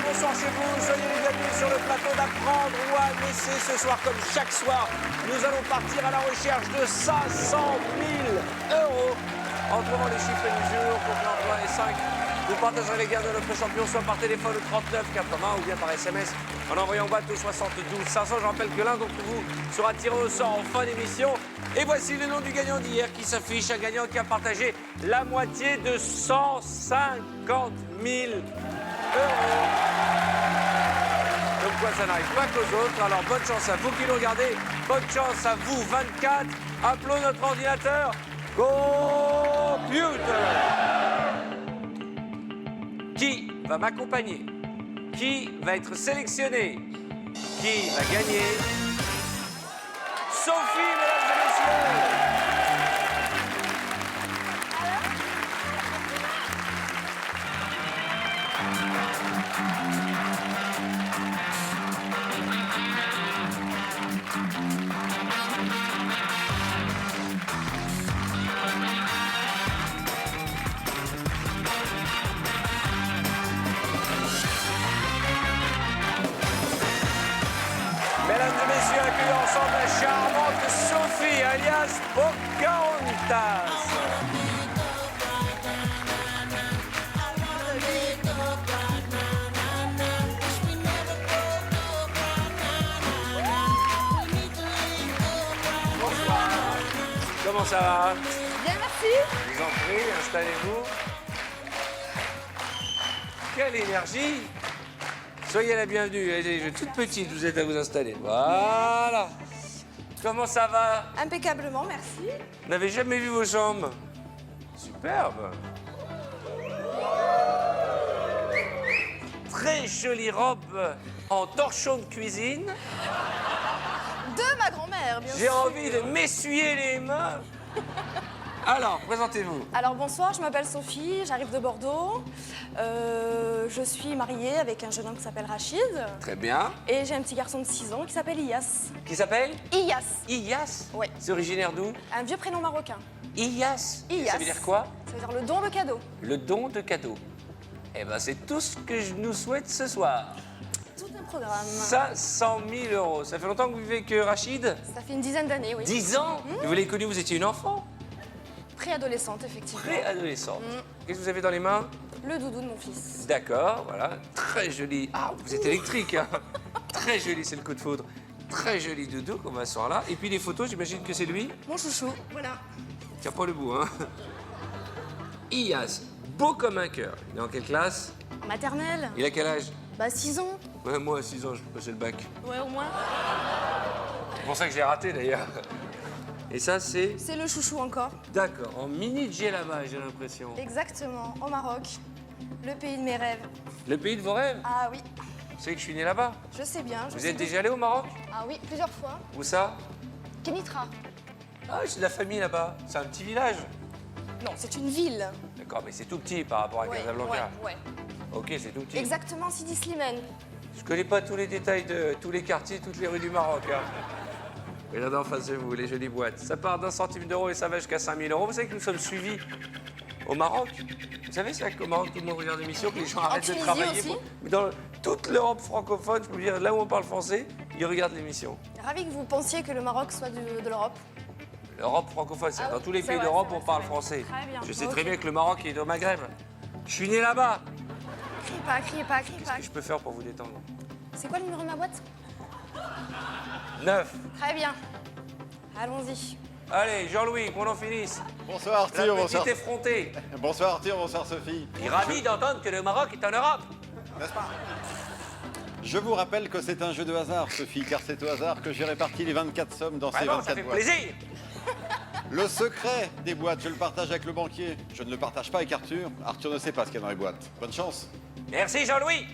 bonsoir chez vous. Soyez les bienvenus sur le plateau d'Apprendre ou à laisser. Ce soir, comme chaque soir, nous allons partir à la recherche de 500 000 euros. En trouvant les chiffres du jour, pour l'emploi et 5, vous partagerez les gains de notre champion, soit par téléphone au 39 80 ou bien par SMS en envoyant boîte au 72 500. Je rappelle que l'un d'entre vous sera tiré au sort en fin d'émission. Et voici le nom du gagnant d'hier qui s'affiche, un gagnant qui a partagé la moitié de 150 000 euros. Donc quoi, ça n'arrive pas qu'aux autres. Alors bonne chance à vous qui nous regardez, bonne chance à vous 24. Appelons notre ordinateur. Computer. Qui va m'accompagner? Qui va être sélectionné? Qui va gagner? Sophie, mesdames et messieurs. Mesdames et messieurs, accueillons ensemble la charmante Sophie, alias Pocahontas. Bonsoir. Comment ça va? Bien, merci. Je vous en prie, installez-vous. Quelle énergie! Soyez la bienvenue. Elle est toute petite, vous êtes à vous installer. Voilà. Comment ça va? Impeccablement, merci. Vous n'avez jamais vu vos jambes? Superbe. Très jolie robe en torchon de cuisine. De ma grand-mère, bien J'ai sûr. envie de m'essuyer les mains. Alors, présentez-vous. Alors, bonsoir, je m'appelle Sophie, j'arrive de Bordeaux. Je suis mariée avec un jeune homme qui s'appelle Rachid. Très bien. Et j'ai un petit garçon de 6 ans qui s'appelle Iyas. Qui s'appelle? Iyas. Iyas. Ouais. C'est originaire d'où? Un vieux prénom marocain. Iyas. Iyas. Ça veut dire quoi? Ça veut dire le don, le cadeau. Le don de cadeau. Eh ben, c'est tout ce que je nous souhaite ce soir. Tout un programme. 500 000 euros. Ça fait longtemps que vous vivez avec Rachid? Ça fait une dizaine d'années, oui. 10 ans? Vous l'avez connu, vous étiez une enfant? Préadolescente, effectivement. Préadolescente. Qu'est-ce que vous avez dans les mains? Le doudou de mon fils. D'accord, voilà. Très joli. Ah, vous êtes électrique, hein? Très joli, c'est le coup de foudre. Très joli doudou qu'on va sur là. Et puis les photos, j'imagine que c'est lui? Mon chouchou, voilà. Tiens pas le bout, hein? Iyas, beau comme un cœur. Il est en quelle classe? En maternelle. Il a quel âge? Bah, 6 ans. Ouais, moi, à 6 ans, je passais le bac. Ouais, au moins. C'est pour ça que j'ai raté, d'ailleurs. Et ça, c'est... C'est le chouchou encore. D'accord, en mini là-bas, j'ai l'impression. Exactement, au Maroc. Le pays de mes rêves. Le pays de vos rêves? Ah oui, Vous savez que je suis né là-bas? je sais bien. Vous êtes déjà allé au Maroc? Ah oui, plusieurs fois. Où ça? Kenitra. Ah, j'ai de la famille là-bas. C'est un petit village. Non, c'est une ville. D'accord, mais c'est tout petit par rapport à Casablanca. ouais. Ok, c'est tout petit. Exactement, Sidi Slimane. Je connais pas tous les détails de tous les quartiers, toutes les rues du Maroc. Hein. Regardez en face de vous, les jolies boîtes. Ça part d'1 centime d'euro et ça va jusqu'à 5 000 euros. Vous savez que nous sommes suivis au Maroc. Vous savez, c'est qu'au Maroc, tout le monde regarde l'émission, que les gens arrêtent de Tunisie travailler. aussi. Dans toute l'Europe francophone, je peux vous dire, là où on parle français, ils regardent l'émission. Ravi que vous pensiez que le Maroc soit de l'Europe. L'Europe francophone, c'est Ah dans oui, tous les c'est pays vrai, d'Europe, c'est on vrai, parle c'est vrai. français. Très bien. Je sais Ok. très bien que le Maroc est au Maghreb. Je suis né là-bas. Criez pas, criez pas, criez Qu'est-ce pas. que je peux faire pour vous détendre? C'est quoi le numéro de ma boîte? 9. Très bien. Allons-y. Allez, Jean-Louis, qu'on en finisse. Bonsoir La Arthur, bonsoir. petite effrontée. Bonsoir Arthur, bonsoir Sophie. Il est ravi d'entendre que le Maroc est en Europe. N'est-ce pas? Je vous rappelle que c'est un jeu de hasard, Sophie, car c'est au hasard que j'ai réparti les 24 sommes dans ces Vraiment, 24 ça fait boîtes. plaisir. Le secret des boîtes, je le partage avec le banquier. Je ne le partage pas avec Arthur. Arthur ne sait pas ce qu'il y a dans les boîtes. Bonne chance. Merci, Jean-Louis.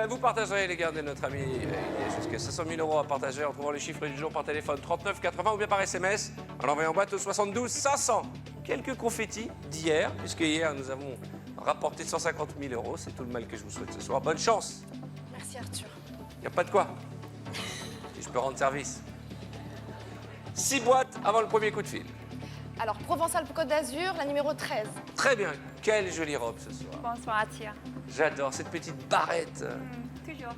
Vous partagerez les gains de notre ami. Il y a jusqu'à 500 000 euros à partager en trouvant les chiffres du jour par téléphone 39 80 ou bien par SMS en envoyant boîte au 72 500. Quelques confettis d'hier, puisque hier nous avons rapporté 150 000 euros. C'est tout le mal que je vous souhaite ce soir. Bonne chance. Merci Arthur. Il n'y a pas de quoi. Si je peux rendre service. 6 boîtes avant le premier coup de fil. Alors, Provençal Côte d'Azur, la numéro 13. Très bien. Quelle jolie robe ce soir. Bonsoir Atia. J'adore cette petite barrette. Toujours.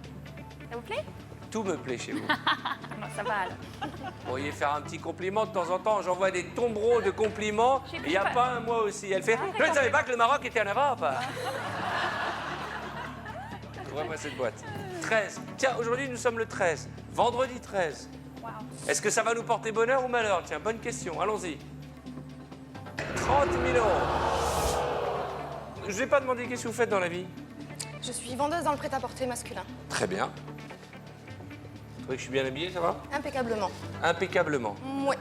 Ça vous plaît? Tout me plaît chez vous. Bon, ça va alors. Vous pourriez faire un petit compliment de temps en temps. J'envoie des tombereaux de compliments. J'ai Il n'y a pris pas un mois aussi. Elle fait. Je ne savais pas que le Maroc était en Europe. Ouvrez-moi cette boîte. 13. Tiens, aujourd'hui, nous sommes le 13. Vendredi 13. Waouh. Est-ce que ça va nous porter bonheur ou malheur? Tiens, bonne question. Allons-y. 30 000 euros. Je ne vous ai pas demandé qu'est-ce que vous faites dans la vie. Je suis vendeuse dans le prêt-à-porter masculin. Très bien. Vous trouvez que je suis bien habillé, ça va? Impeccablement. Impeccablement. Ouais.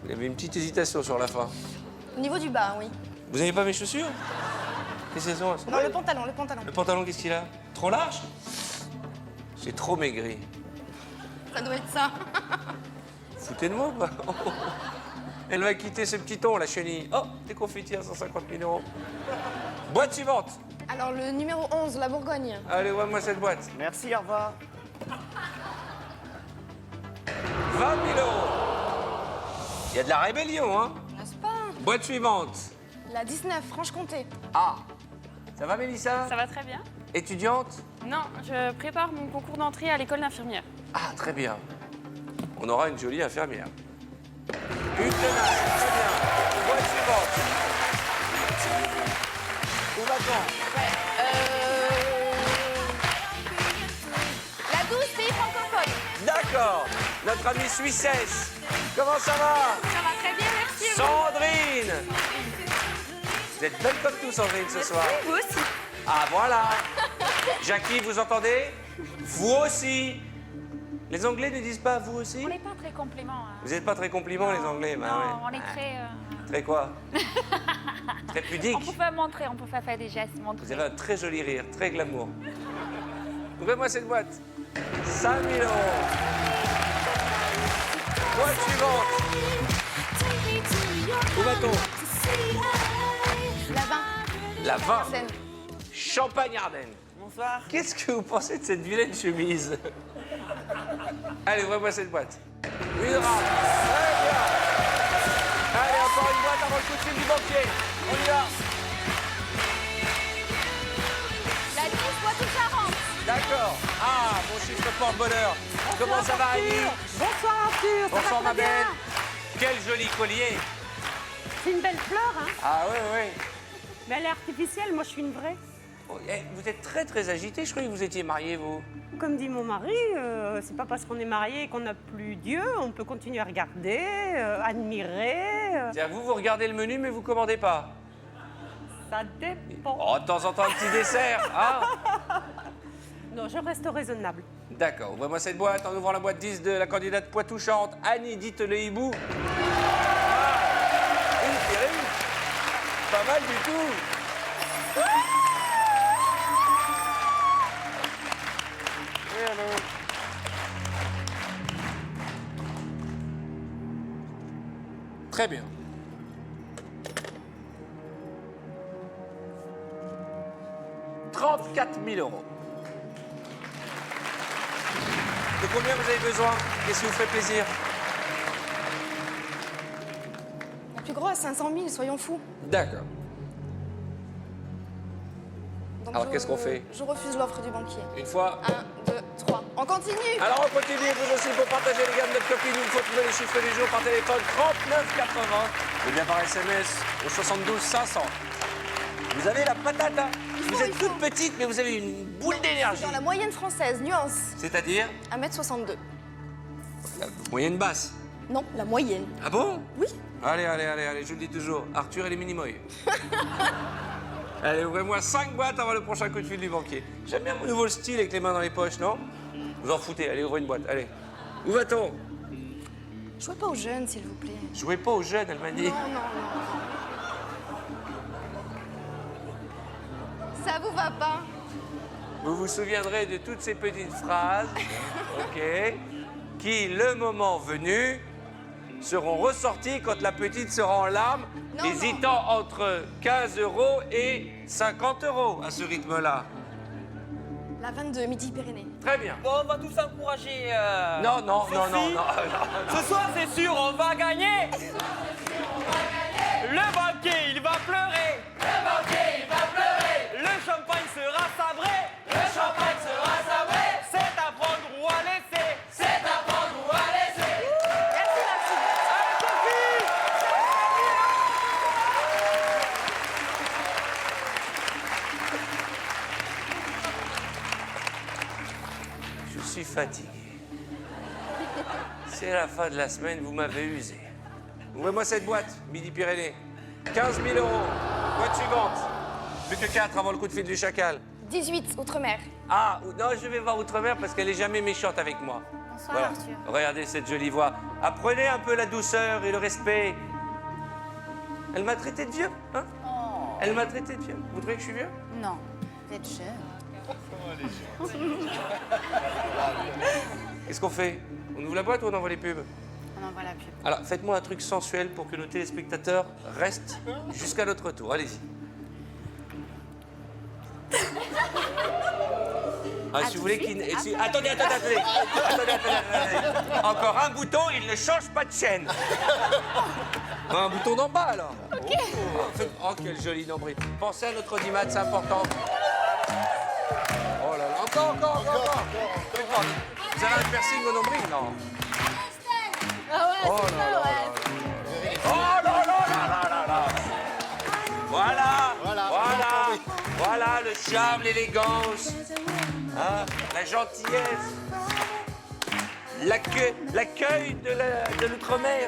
Vous avez une petite hésitation sur la fin. Au niveau du bas, oui. Vous n'avez pas mes chaussures? Qu'est-ce qu'elles sont? Elles sont Non, belles. le pantalon, le pantalon. Le pantalon, qu'est-ce qu'il a? Trop large? C'est trop maigri. Ça doit être ça. Foutez de moi ou pas? Elle va quitter ce petit ton, la chenille. Oh, des confettis à 150 000 euros. Boîte suivante. Alors, le numéro 11, la Bourgogne. Allez, vois-moi cette boîte. Merci, au revoir. 20 000 euros. Il y a de la rébellion, hein? N'est-ce pas? Boîte suivante. La 19, Franche-Comté. Ah. Ça va, Mélissa? Ça va très bien? Étudiante? Non, je prépare mon concours d'entrée à l'école d'infirmière. Ah, très bien. On aura une jolie infirmière. Une tenace, très bien. Boîte suivante. Où va-t-on? La 12, pays francophone. D'accord. Notre amie Suissesse. Comment ça va? Ça va très bien, merci. Sandrine. Vous êtes belle comme tout, Sandrine, ce soir. Vous aussi. Ah, voilà. Jackie, vous entendez? Vous aussi. Les Anglais ne disent pas vous aussi? On n'est pas très complément. Hein. Vous n'êtes pas très compliments, les Anglais. Non, Bah ouais. on est très... Très quoi? Très pudique. On peut pas montrer, on peut pas faire des gestes, montrer. Vous avez un très joli rire, très glamour. Ouvrez-moi cette boîte. 5 000 euros. Boîte suivante. Où va-t-on? La 20, La 20. Seine. Champagne-Ardenne. Bonsoir. Qu'est-ce que vous pensez de cette vilaine chemise? Allez, ouvrez-moi cette boîte. Une rame. Très bien. Allez, encore une boîte avant le coup de fil du banquier. On y va. La 10, Poitou-Charentes. D'accord. Ah, mon chiffre porte-bonheur. Comment ça va, Annie? Bonsoir Arthur, ça Bonsoir, va ma très belle. bien. Quel joli collier. C'est une belle fleur, hein. Ah, oui, oui. Mais elle est artificielle, moi je suis une vraie. Oh, vous êtes très, très agité. Je croyais que vous étiez marié, vous. Comme dit mon mari, c'est pas parce qu'on est marié et qu'on n'a plus Dieu, on peut continuer à regarder, admirer. C'est-à-dire, vous regardez le menu, mais vous commandez pas. Ça dépend. Oh, de temps en temps, un petit dessert, hein? Non, je reste raisonnable. D'accord, ouvrez-moi cette boîte en ouvrant la boîte 10 de la candidate Poitou-Charentes, Annie, dites le hibou. Ah, une série. Pas mal du tout. Oui, allô. Très bien. « 34 000 euros. De combien vous avez besoin? Qu'est-ce qui vous fait plaisir? La plus grosse, 500 000, soyons fous. D'accord. Donc Alors, qu'est-ce qu'on fait? Je refuse l'offre du banquier. Une fois. 1, 2, 3. On continue. Alors, on continue, vous aussi, pour partager les gammes de notre copine. Il faut trouver les chiffres du jour par téléphone 39,80. Et bien par SMS au 72 500. Vous avez la patate, hein? Vous êtes toute petite, mais vous avez une boule d'énergie. Dans la moyenne française, nuance. C'est-à-dire 1m62. la moyenne basse. Non, la moyenne. Ah bon? Oui. Allez, allez, allez, allez, je le dis toujours. Arthur et les minimoys. Allez, ouvrez-moi 5 boîtes avant le prochain coup de fil du banquier. J'aime bien mon nouveau style avec les mains dans les poches, non? Vous en foutez, allez, ouvrez une boîte, allez. Où va-t-on? Jouez pas aux jeunes, s'il vous plaît. Jouez pas aux jeunes, elle m'a dit. Non, non, non. Ça vous va pas? Vous vous souviendrez de toutes ces petites phrases, ok, qui, le moment venu, seront ressorties quand la petite sera en larmes, Non, hésitant entre 15 € et 50 € à ce rythme-là. La 22, Midi-Pyrénées. Très bien. Bon, on va tous encourager. Non, non, non, non, Sophie. non. Ce soir, c'est sûr, on va gagner. Le banquier, il va pleurer. Le banquier, il va pleurer. Le champagne sera sabré. Le champagne sera sabré. C'est à prendre ou à laisser. C'est à prendre ou à laisser. Merci, Maxime. Allez, Sophie! Je suis fatigué. C'est la fin de la semaine, vous m'avez usé. Ouvrez-moi cette boîte, Midi-Pyrénées. 15 000 €. Boîte suivante. Plus que 4 avant le coup de fil du chacal. 18, Outre-mer. Ah, non, je vais voir Outre-mer parce qu'elle est jamais méchante avec moi. Bonsoir, Arthur. Regardez cette jolie voix. Apprenez un peu la douceur et le respect. Elle m'a traité de vieux, hein? Elle m'a traité de vieux. Vous trouvez que je suis vieux? Non, vous êtes jeune. Qu'est-ce qu'on fait? On ouvre la boîte ou on envoie les pubs? On envoie la pub. Alors, faites-moi un truc sensuel pour que nos téléspectateurs restent jusqu'à notre retour. Allez-y. Ah, si vous voulez qu'il... Attendez. Encore un bouton, il ne change pas de chaîne. Un bouton d'en bas, alors. OK. Oh, quel joli nombril. Pensez à notre audimat, c'est important. Oh là là, encore. Vous avez un piercing au nombril, non? Ah ouais, Oh c'est là ça, là ouais. Oh là là. Voilà le charme, l'élégance, hein, la gentillesse, l'accueil de l'outre-mer.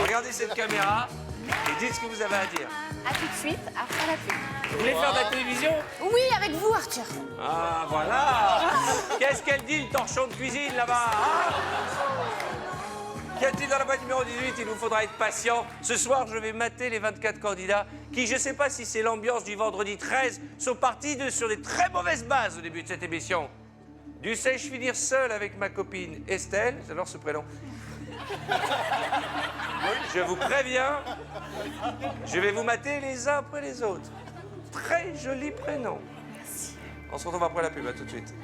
Regardez cette caméra et dites ce que vous avez à dire. À tout de suite, après la pub. Vous voulez faire de la télévision? Oui, avec vous, Arthur. Ah, voilà. Qu'est-ce qu'elle dit, le torchon de cuisine, là-bas, hein? Qu'y a-t-il dans la boîte numéro 18? Il nous faudra être patient. Ce soir, je vais mater les 24 candidats qui, je ne sais pas si c'est l'ambiance du vendredi 13, sont partis sur des très mauvaises bases au début de cette émission. Dussé-je finir seul avec ma copine Estelle? J'adore ce prénom. Je vous préviens, je vais vous mater les uns après les autres. Très joli prénom. Merci. On se retrouve après la pub, à tout de suite.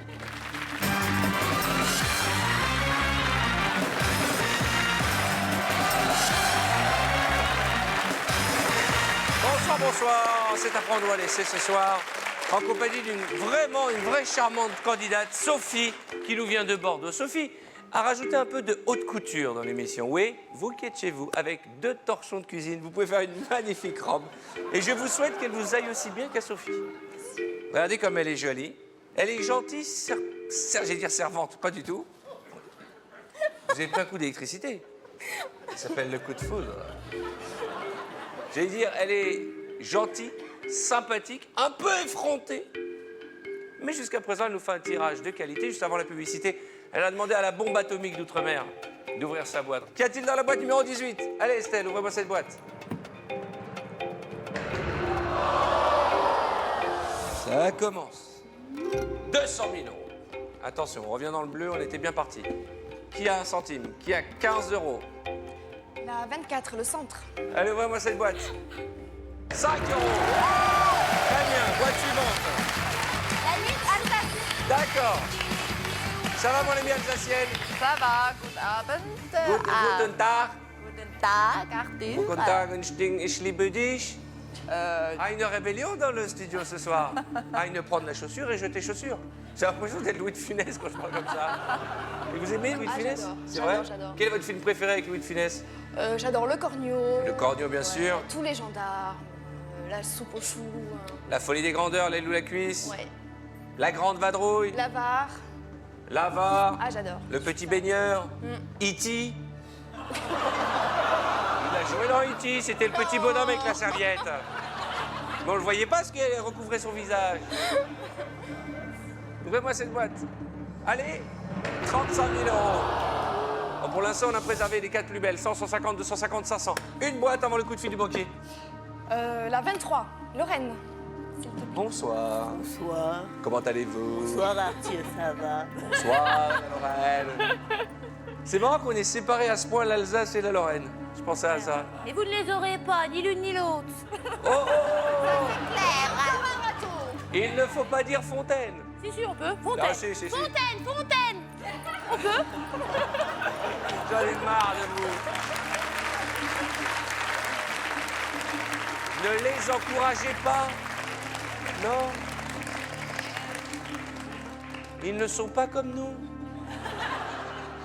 Bonsoir, c'est à prendre ou à laisser ce soir, en compagnie d'une vraie charmante candidate, Sophie, qui nous vient de Bordeaux. Sophie a rajouté un peu de haute couture dans l'émission. Oui, vous qui êtes chez vous, avec 2 torchons de cuisine, vous pouvez faire une magnifique robe. Et je vous souhaite qu'elle vous aille aussi bien qu'à Sophie. Regardez comme elle est jolie. Elle est gentille, j'allais dire servante, pas du tout. Vous avez pris un coup d'électricité. Ça s'appelle le coup de foudre. J'allais dire, elle est gentille, sympathique, un peu effrontée. Mais jusqu'à présent, elle nous fait un tirage de qualité. Juste avant la publicité, elle a demandé à la bombe atomique d'Outre-mer d'ouvrir sa boîte. Qu'y a-t-il dans la boîte numéro 18? Allez, Estelle, ouvrez-moi cette boîte. Ça commence. 200 000 €. Attention, on revient dans le bleu, on était bien parti. Qui a 1 centime? Qui a 15 €? La 24, le centre. Allez, ouvrez-moi cette boîte. 5 €. Très bien, boîte suivante. La nuit, Alsace. D'accord. Ça va, mon ami alsacienne? Ça va, guten Abend. Guten Tag. Guten Tag, Arthur. Guten Tag, ich liebe dich. Une rébellion dans le studio ce soir. Une prendre la chaussure et jeter chaussure. J'ai l'impression d'être Louis de Funès quand je parle comme ça. Et vous aimez Louis de Funès? j'adore. C'est vrai? J'adore. Quel est votre film préféré avec Louis de Funès? J'adore le corneau. Le corneau, bien sûr. Tous les gendarmes. La soupe aux choux. La folie des grandeurs, les loups la cuisse. Ouais. La grande vadrouille. L'avare. L'avare. Ah, j'adore. Le petit baigneur. E.T. Il a joué dans E.T. C'était le petit bonhomme avec la serviette. Mais on le voyait pas ce qu'elle recouvrait son visage. Ouvrez-moi cette boîte. Allez, 35 000 €. Bon, pour l'instant, on a préservé les 4 plus belles. 100, 150, 250, 500. Une boîte avant le coup de fil du banquier. La 23, Lorraine. Bonsoir. Bonsoir. Comment allez-vous? Bonsoir, Arthur, ça va? Bonsoir, la Lorraine. C'est marrant qu'on ait séparé à ce point l'Alsace et la Lorraine. Je pensais à ça. Et vous ne les aurez pas, ni l'une ni l'autre. Oh, oh, oh. Il ne faut pas dire Fontaine. Si, si, on peut. Fontaine. Ah, si. Fontaine, Fontaine. On peut. J'en ai marre de vous. Ne les encouragez pas. Non. Ils ne sont pas comme nous.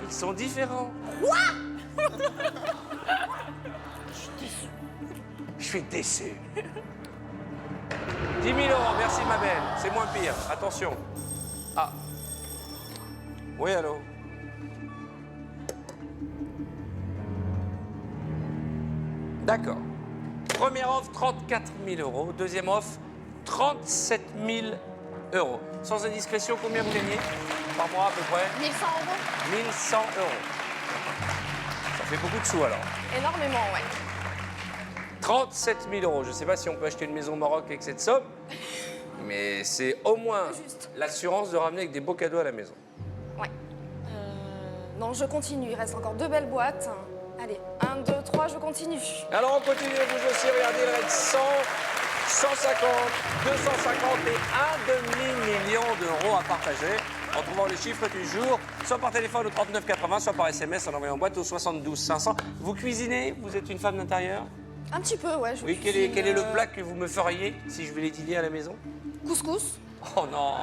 Ils sont différents. Quoi? Je suis déçu. 10 000 €, merci ma belle. C'est moins pire. Attention. Ah. Oui, allô? D'accord. Première offre, 34 000 €. Deuxième offre, 37 000 €. Sans indiscrétion, combien vous gagnez par mois à peu près? 1100 €. 1100 €. Ça fait beaucoup de sous alors. Énormément, ouais. 37 000 €. Je ne sais pas si on peut acheter une maison au Maroc avec cette somme, mais c'est au moins l'assurance de ramener avec des beaux cadeaux à la maison. Ouais. Non, je continue. Il reste encore 2 belles boîtes. Allez, 1, 2, 3, je continue. Alors on continue, vous aussi, regardez, il reste 100, 150, 250 et un demi-million d'euros à partager en trouvant le chiffre du jour, soit par téléphone au 39 80, soit par SMS en envoyant boîte au 72 500. Vous cuisinez? Vous êtes une femme d'intérieur? Un petit peu, ouais. Oui, quel est le plat que vous me feriez si je voulais dîner à la maison? Couscous. Oh non.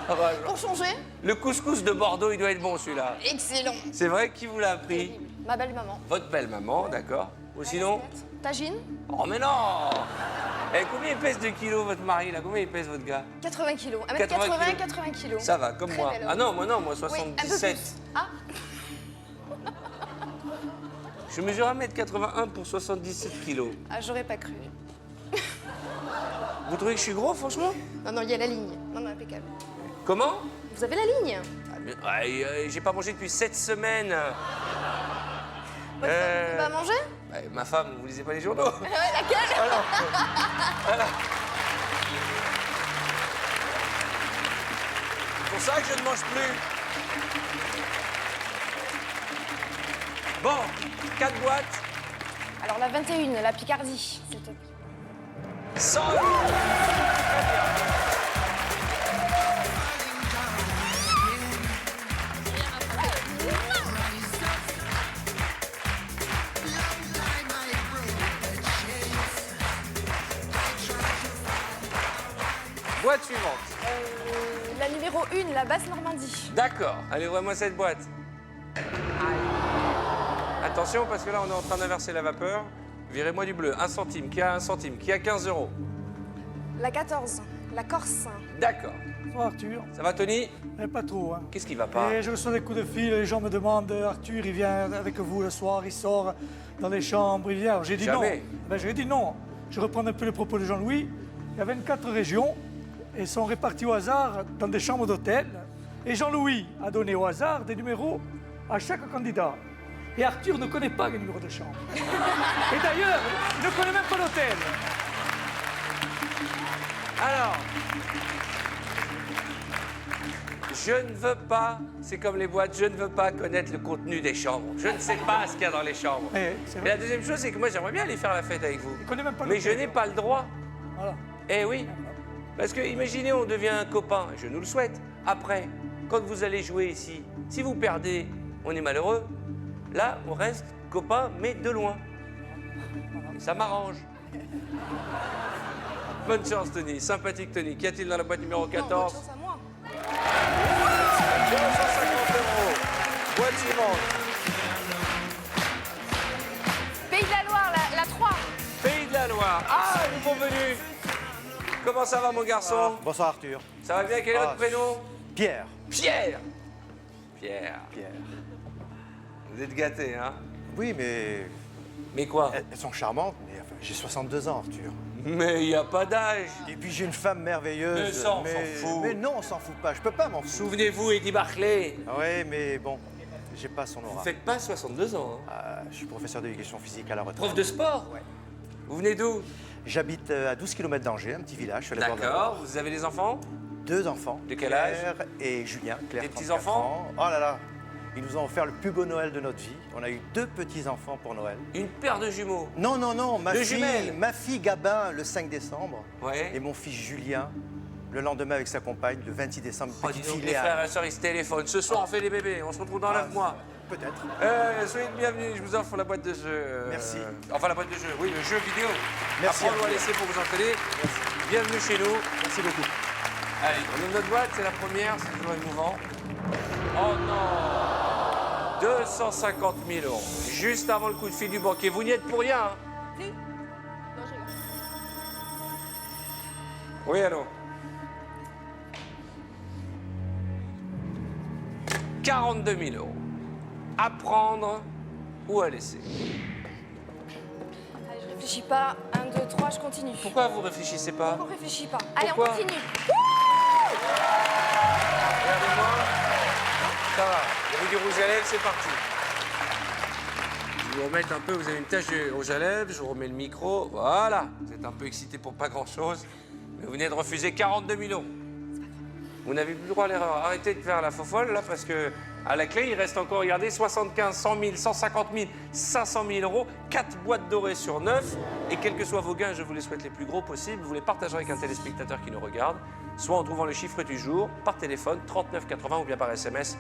Ah bah, Pour changer. le couscous de Bordeaux, il doit être bon celui-là. Excellent. C'est vrai, qui vous l'a appris? Ma belle-maman. Votre belle-maman, d'accord. Ou sinon? Tagine. Oh mais non. Eh, combien il pèse de kilos votre mari là? Combien il pèse votre gars? 80 kilos. 80 1m80, 80 kilos. Ça va, comme Très moi. bel homme. Ah non, moi Oui, un peu 77. plus. Ah, Je mesure 1m81 pour 77 kilos. ah j'aurais pas cru. Vous trouvez que je suis gros, franchement? Non, non, il y a la ligne. Non, non, impeccable. Comment? Vous avez la ligne. J'ai pas mangé depuis 7 semaines. Votre femme ne peut pas manger. Ma femme, vous lisez pas les journaux? Ouais, laquelle? C'est pour ça que je ne mange plus. Bon, 4 boîtes, Alors la 21, la Picardie, s'il te plaît. 100 €. Très bien. Boîte suivante. La numéro 1, la Basse-Normandie. D'accord. Allez, ouvre-moi cette boîte. Attention, parce que là, on est en train d'inverser la vapeur. Virez-moi du bleu. 1 centime. Qui a 1 centime? Qui a 15 €? La 14, la Corse. D'accord. Bonsoir Arthur. Ça va, Tony? Pas trop, hein. Qu'est-ce qui va pas? Et je reçois des coups de fil, les gens me demandent, Arthur, il vient avec vous le soir, il sort dans les chambres, il vient. Alors, j'ai dit Jamais. non. Ben, j'ai dit non. Je reprends un peu les propos de Jean-Louis. Il y a 24 régions et sont réparties au hasard dans des chambres d'hôtel. Et Jean-Louis a donné au hasard des numéros à chaque candidat. Et Arthur ne connaît pas les numéros de chambre. Et d'ailleurs, il ne connaît même pas l'hôtel. Alors, je ne veux pas, c'est comme les boîtes, je ne veux pas connaître le contenu des chambres. Je ne sais pas ce qu'il y a dans les chambres. C'est Et vrai. la deuxième chose, c'est que moi, j'aimerais bien aller faire la fête avec vous. Il ne connaît même pas Mais l'hôtel. je n'ai pas le droit. Voilà. Eh oui. Parce que imaginez, on devient copain, et je nous le souhaite. Après, quand vous allez jouer ici, si vous perdez, on est malheureux. Là, on reste copain, mais de loin. Et ça m'arrange. Bonne chance, Tony. Sympathique, Tony. Qu'y a-t-il dans la boîte numéro Non, bonne 14? chance à moi. 250 €. Boîte suivante. Pays de la Loire, la 3. Pays de la Loire. Ah, nouveau venu. Comment ça va, mon garçon? Bonsoir Arthur. Ça va bien? Quel est votre prénom? Pierre. Pierre. Pierre. Pierre. Vous êtes gâté, hein? Oui, mais Mais quoi? elles sont charmantes, mais enfin, j'ai 62 ans Arthur. Mais il n'y a pas d'âge. Et puis j'ai une femme merveilleuse. Mais ça, on mais... s'en fout. Mais non, on s'en fout pas, je peux pas m'en foutre. Souvenez-vous, Eddie Barclay. Ah ouais, mais bon, j'ai pas son Vous aura. faites pas 62 ans, hein? Je suis professeur d'éducation physique à la retraite. Prof de sport? Ouais. Vous venez d'où? J'habite à 12 km d'Angers, un petit village sur les bords de la D'accord. Loire. Vous avez des enfants? 2 enfants. De quel âge? Claire et Julien. Claire, Des 34 petits-enfants? ans. Oh là là, ils nous ont offert le plus beau Noël de notre vie. On a eu 2 petits-enfants pour Noël. Une paire de jumeaux. Non, non, non, De jumelles. ma fille Gabin le 5 décembre Ouais. et mon fils Julien le lendemain avec sa compagne, le 26 décembre, Oh, petite dis donc, fille les Léa. frères et sœurs, ils se téléphonent. Ce soir, on fait les bébés. On se retrouve dans 9 mois. Peut-être. Soyez les bienvenus. Je vous offre la boîte de jeu. Merci. Enfin, la boîte de jeu. Oui, le jeu vidéo. Merci Apprendre à ou à vous. laisser pour vous entraîner. Bienvenue chez nous. Merci beaucoup. Allez, on ouvre notre boîte. C'est la première. C'est toujours émouvant. Oh non 250 000 euros. Juste avant le coup de fil du banquier. Vous n'y êtes pour rien. Hein. Si. Non, je rigole. Oui, allô 42 000 euros. À prendre ou à laisser. Allez, je réfléchis pas. 1, 2, 3, je continue. Pourquoi vous réfléchissez pas On réfléchit pas. Allez, Pourquoi on continue. Regardez-moi. Ça va. Il y avait du rouge à lèvres, c'est parti. Je vais vous remettre un peu, vous avez une tache de rouge à lèvres, je vous remets le micro. Voilà. Vous êtes un peu excité pour pas grand-chose. Mais vous venez de refuser 42 000 euros. Vous n'avez plus le droit à l'erreur. Arrêtez de faire la fofolle, là, parce que à la clé, il reste encore, regardez, 75, 100 000, 150 000, 500 000 euros, 4 boîtes dorées sur 9. Et quels que soient vos gains, je vous les souhaite les plus gros possibles. Vous les partagerez avec un téléspectateur qui nous regarde, soit en trouvant le chiffre du jour, par téléphone, 39 80 ou bien par SMS.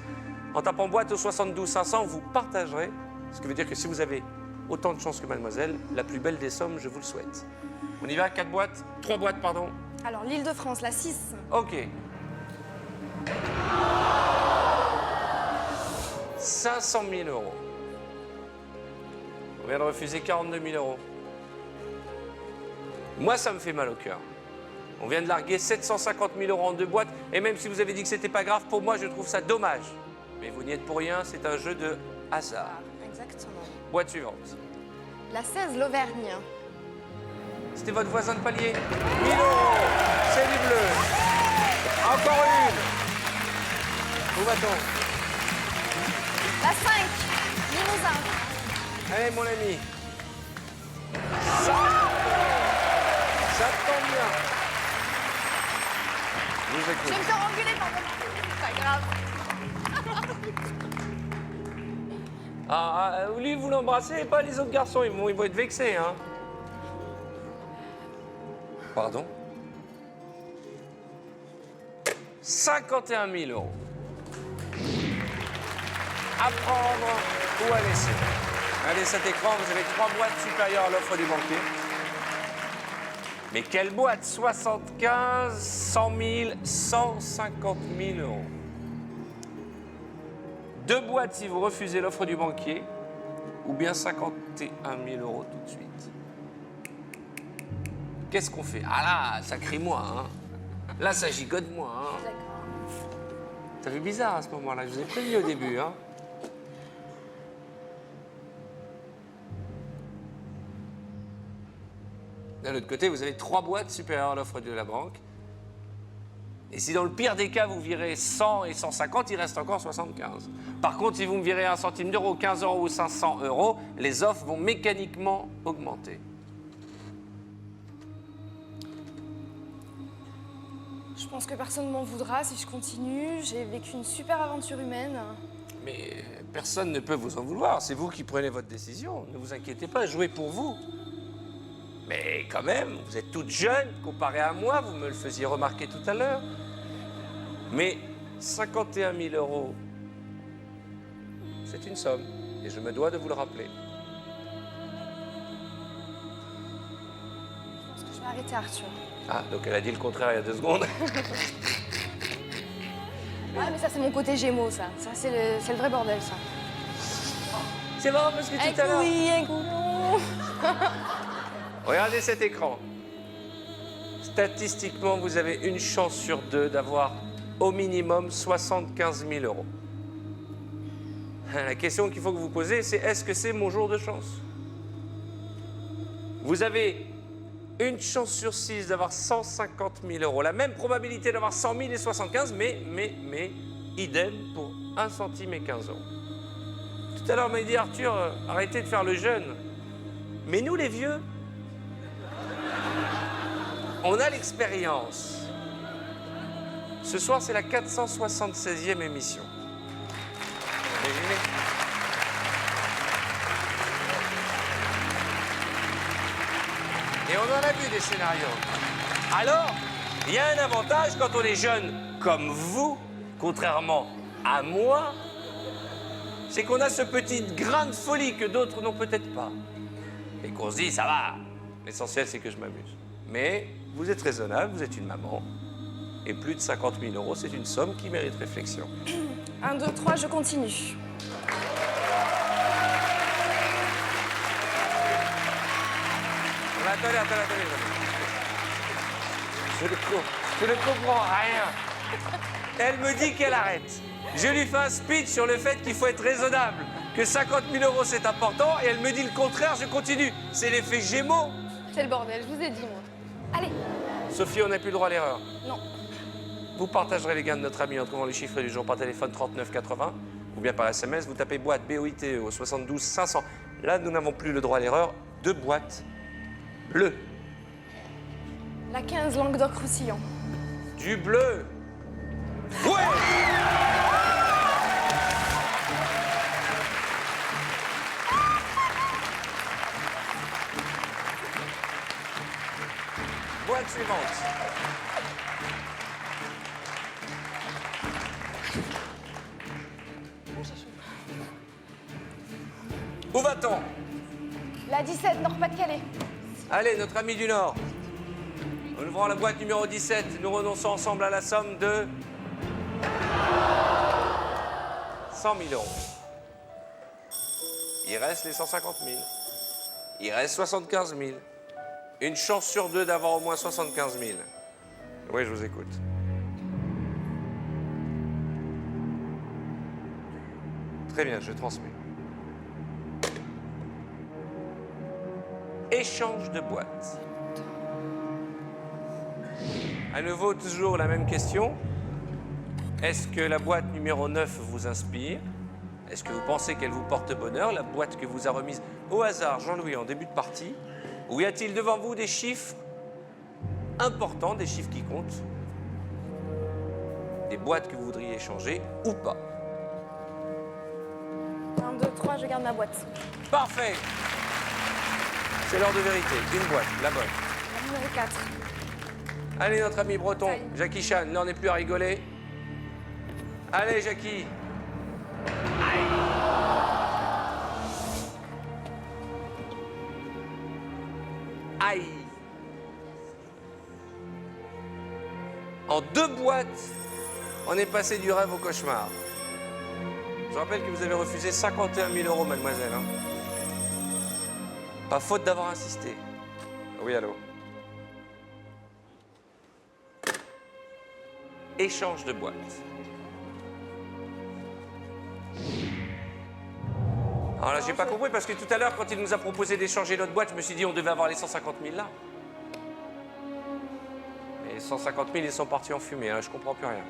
En tapant boîte au 72 500, vous partagerez. Ce qui veut dire que si vous avez autant de chance que mademoiselle, la plus belle des sommes, je vous le souhaite. On y va, 4 boîtes 3 boîtes, pardon. Alors, l'Île-de-France, la 6. Ok. 500 000 euros. On vient de refuser 42 000 euros. Moi, ça me fait mal au cœur. On vient de larguer 750 000 euros en 2 boîtes. Et même si vous avez dit que c'était pas grave, pour moi, je trouve ça dommage. Mais vous n'y êtes pour rien, c'est un jeu de hasard. Exactement. Boîte suivante. La 16, l'Auvergne. C'était votre voisin de palier. 1000 euros. C'est du bleu. Encore une. Où va-t-on? La 5, Limousin. Allez, mon ami. Ça tombe bien. Je vous Je vais écoute. me faire engueuler par mon mari. C'est pas grave. Lui, vous l'embrassez et pas les autres garçons. Ils vont être vexés, hein. Pardon? 51 000 euros. À prendre ou à laisser. Allez, cet écran, vous avez 3 boîtes supérieures à l'offre du banquier. Mais quelle boîte? 75, 100 000, 150 000 euros. 2 boîtes si vous refusez l'offre du banquier, ou bien 51 000 euros tout de suite. Qu'est-ce qu'on fait? Ah là, ça crie moi, hein. Là, ça gigote moi, hein. Ça fait bizarre à ce moment-là, je vous ai prévenu au début, hein. D'un autre côté, vous avez 3 boîtes supérieures à l'offre de la banque. Et si dans le pire des cas, vous virez 100 et 150, il reste encore 75. Par contre, si vous me virez 1 centime d'euro, 15 euros ou 500 euros, les offres vont mécaniquement augmenter. Je pense que personne ne m'en voudra si je continue. J'ai vécu une super aventure humaine. Mais personne ne peut vous en vouloir. C'est vous qui prenez votre décision. Ne vous inquiétez pas, jouez pour vous. Mais quand même, vous êtes toute jeune comparé à moi, vous me le faisiez remarquer tout à l'heure. Mais 51 000 euros, c'est une somme. Et je me dois de vous le rappeler. Je pense que je vais arrêter Arthur. Ah, donc elle a dit le contraire il y a 2 secondes. Ah, mais ça, c'est mon côté Gémeaux, ça. Ça, c'est le vrai bordel, ça. C'est marrant parce que Un tout à coup l'heure... oui, un coup non. Regardez cet écran. Statistiquement, vous avez une chance sur 2 d'avoir au minimum 75 000 euros. La question qu'il faut que vous posez, c'est est-ce que c'est mon jour de chance? Vous avez une chance sur 6 d'avoir 150 000 euros. La même probabilité d'avoir 100 000 et 75, mais idem pour 1 centime et 15 euros. Tout à l'heure, on m'a dit, Arthur, arrêtez de faire le jeune. Mais nous, les vieux, on a l'expérience. Ce soir, c'est la 476e émission. Imaginez. Et on en a vu des scénarios. Alors, Il y a un avantage quand on est jeune comme vous, contrairement à moi, c'est qu'on a ce petit grain de folie que d'autres n'ont peut-être pas. Et qu'on se dit, ça va, l'essentiel c'est que je m'amuse. Mais vous êtes raisonnable, vous êtes une maman, et plus de 50 000 €, c'est une somme qui mérite réflexion. 1, 2, 3, je continue. Attendez. Je ne comprends rien. Elle me dit qu'elle arrête. Je lui fais un speech sur le fait qu'il faut être raisonnable, que 50 000 € c'est important, et elle me dit le contraire, je continue. C'est l'effet Gémeaux. C'est le bordel, je vous ai dit, moi. Allez. Sophie, on n'a plus le droit à l'erreur. Non. Vous partagerez les gains de notre ami en trouvant les chiffres du jour par téléphone 39 80 ou bien par SMS. Vous tapez boîte BOITE au 72 500. Là, nous n'avons plus le droit à l'erreur. 2 boîtes bleues. La 15, Languedoc-Roussillon. Du bleu. Ouais! Boîte suivante. Où va-t-on? La 17, Nord-Pas-de-Calais. Allez, notre ami du Nord. En ouvrant la boîte numéro 17, nous renonçons ensemble à la somme de 100 000 €. Il reste les 150 000. Il reste 75 000. Une chance sur 2 d'avoir au moins 75 000. Oui, je vous écoute. Très bien, je transmets. Échange de boîte. À nouveau, toujours la même question. Est-ce que la boîte numéro 9 vous inspire? Est-ce que vous pensez qu'elle vous porte bonheur, la boîte que vous a remise au hasard Jean-Louis en début de partie? Ou y a-t-il devant vous des chiffres importants, des chiffres qui comptent? Des boîtes que vous voudriez échanger ou pas? 1, 2, 3, je garde ma boîte. Parfait! C'est l'heure de vérité. Une boîte, la bonne. La numéro 4. Allez, notre ami breton, Jackie Chan, n'en est plus à rigoler. Allez, Jackie. Aïe. En 2 boîtes, on est passé du rêve au cauchemar. Je rappelle que vous avez refusé 51 000 €, mademoiselle. Hein. Pas faute d'avoir insisté. Oui, allô. Échange de boîtes. Alors là, j'ai pas compris parce que tout à l'heure, quand il nous a proposé d'échanger notre boîte, je me suis dit on devait avoir les 150 000 là. Et les 150 000, ils sont partis en fumée. Hein, je comprends plus rien.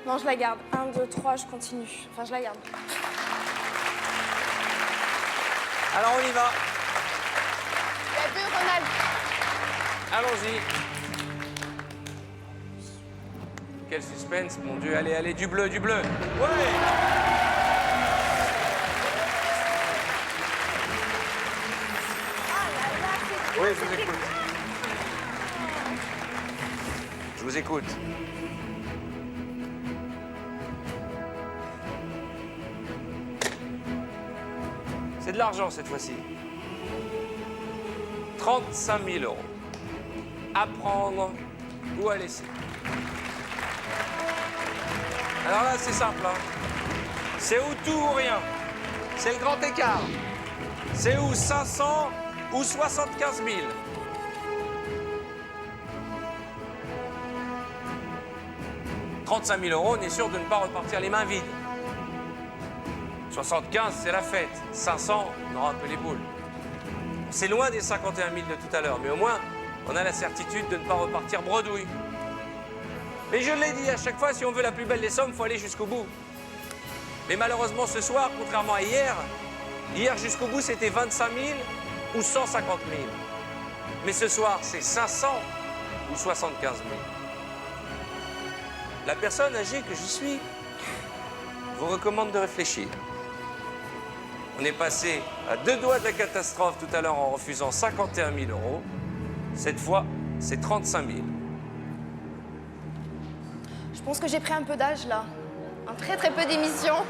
Non, je la garde. 1, 2, 3, je continue. Enfin, je la garde. Alors on y va. La 2, Ronald. Allons-y. Quel suspense, mon Dieu. Allez, allez, du bleu, du bleu. Ouais. Oui, je vous écoute. Je vous écoute. C'est de l'argent cette fois-ci. 35 000 €. À prendre ou à laisser. Alors là, c'est simple. Hein. C'est ou tout ou rien. C'est le grand écart. C'est ou 500 ou 75 000. « 35 000 €, on est sûr de ne pas repartir les mains vides. 75, c'est la fête. 500, on aura un peu les boules. C'est loin des 51 000 de tout à l'heure, mais au moins, on a la certitude de ne pas repartir bredouille. Mais je l'ai dit, à chaque fois, si on veut la plus belle des sommes, il faut aller jusqu'au bout. Mais malheureusement, ce soir, contrairement à hier jusqu'au bout, c'était 25 000 ou 150 000. Mais ce soir, c'est 500 ou 75 000. La personne âgée que je suis vous recommande de réfléchir. On est passé à 2 doigts de la catastrophe tout à l'heure en refusant 51 000 €. Cette fois, c'est 35 000. Je pense que j'ai pris un peu d'âge là. Un très très peu d'émissions.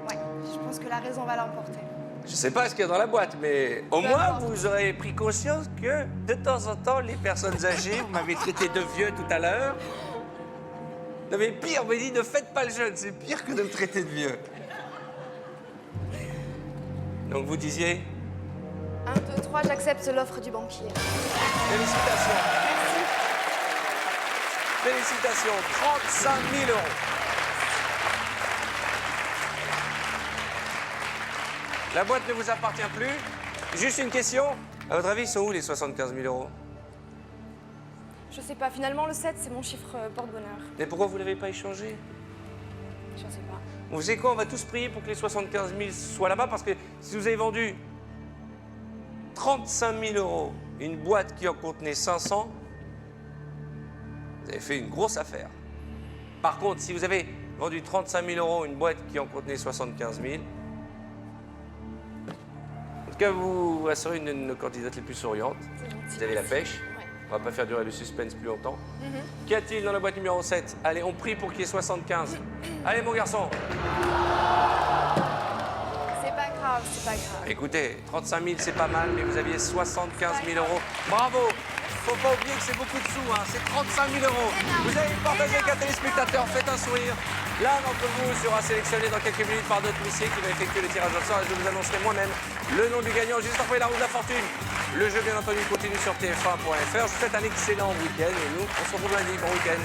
Ouais, je pense que la raison va l'emporter. Je sais pas ce qu'il y a dans la boîte, mais au moins vous aurez pris conscience que de temps en temps, les personnes âgées, vous m'avez traité de vieux tout à l'heure. Non mais pire, on m'a dit ne faites pas le jeune, c'est pire que de me traiter de vieux. Donc vous disiez 1, 2, 3, j'accepte l'offre du banquier. félicitations. Félicitations, 35 000 euros. La boîte ne vous appartient plus. Juste une question. À votre avis, ils sont où les 75 000 euros? Je sais pas, finalement le 7 c'est mon chiffre porte-bonheur. Mais pourquoi vous ne l'avez pas échangé? Je sais pas. Vous savez quoi? On va tous prier pour que les 75 000 soient là-bas parce que si vous avez vendu 35 000 euros, une boîte qui en contenait 500, vous avez fait une grosse affaire. Par contre, si vous avez vendu 35 000 euros, une boîte qui en contenait 75 000, en tout cas, vous serez une de nos candidates les plus souriantes. Vous avez la pêche. Ouais. On va pas faire durer le suspense plus longtemps. Qu'y a-t-il dans la boîte numéro 7? Allez, on prie pour qu'il y ait 75. Allez, mon garçon. C'est pas grave, c'est pas grave. Écoutez, 35 000, c'est pas mal, mais vous aviez 75 000 euros. Bravo! Faut pas oublier que c'est beaucoup de sous, hein. C'est 35 000 euros. Vous avez partagé avec un téléspectateur, faites un sourire. L'un d'entre vous sera sélectionné dans quelques minutes par notre huissier qui va effectuer le tirage au sort et je vous annoncerai moi-même le nom du gagnant juste après la roue de la fortune. Le jeu, bien entendu, continue sur TF1.fr. Je vous souhaite un excellent week-end et nous, on se retrouve lundi. Bon week-end.